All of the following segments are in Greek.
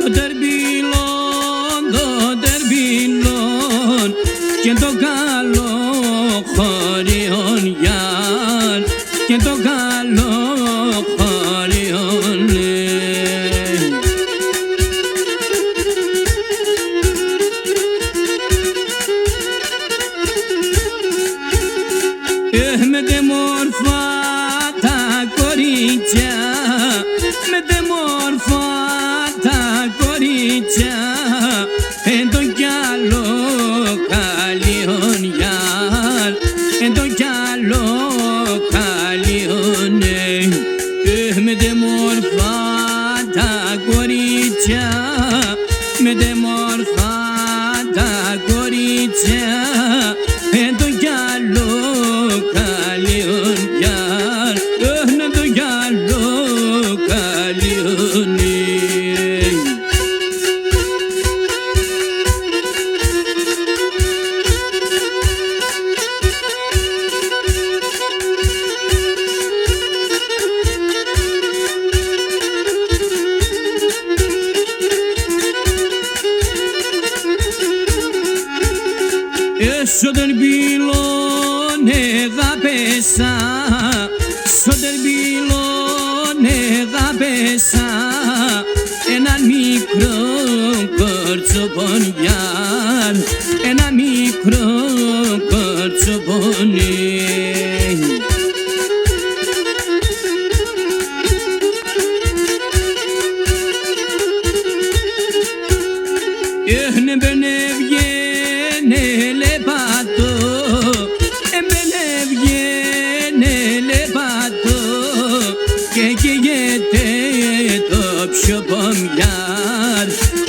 το τερμπίλον και το καλό χωριόν γιάν και το καλό χωριόν. Με τε μόρφα τα κορίτσια, με τε μόρφα τα κορίτσια, το κι άλλο καλιόν γιάρ, το κι άλλο καλιόν. Με τε μόρφα τα κορίτσια, με τε μόρφα τα κορίτσια, το κι άλλο καλιόν γιάρ, το κι άλλο καλιόν. Στο τερμπίλον εδάπεσα, στο τερμπίλον εδάπεσα ένα μικρό κορτσοπόν γιάρ, ένα μικρό κορτσοπόν.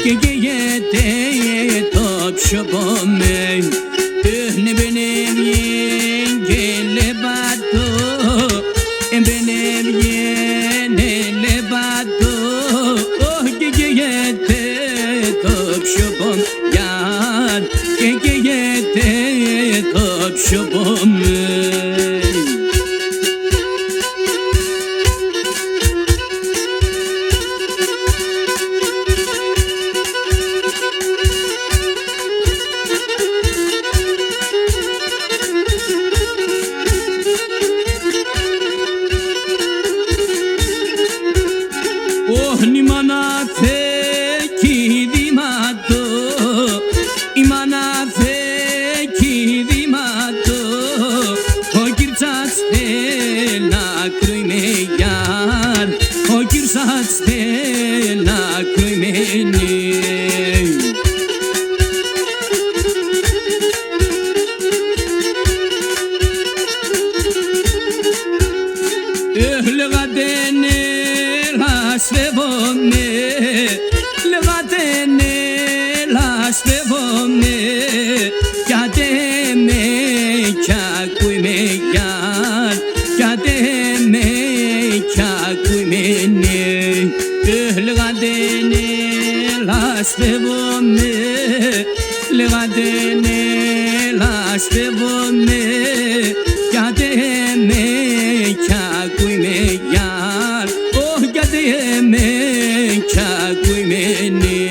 Και καίγεται το ψωμί, εμπενεύγεν και λεπάτω, εμπενεύγεν λεπάτω, και καίγεται το ψωμί, και καίγεται το ψωμί. Η μάνα θέκει δήματο, η μάνα θέκει δήματο, ο κυρτσάς θέλα κρούιμε γιάρ, ο κυρτσάς θέλα κρούιμενε. Λέγατενε λασφεύομαι, λέγατενε λασφεύομαι, γιατί με κι ακούει γιάρ, γιατί με κι ακούει ναι. Λέγατενε λασφεύομαι, λέγατενε λασφεύομαι, γιατί με κι ακούει γιάρ, γιατί με κι ακούει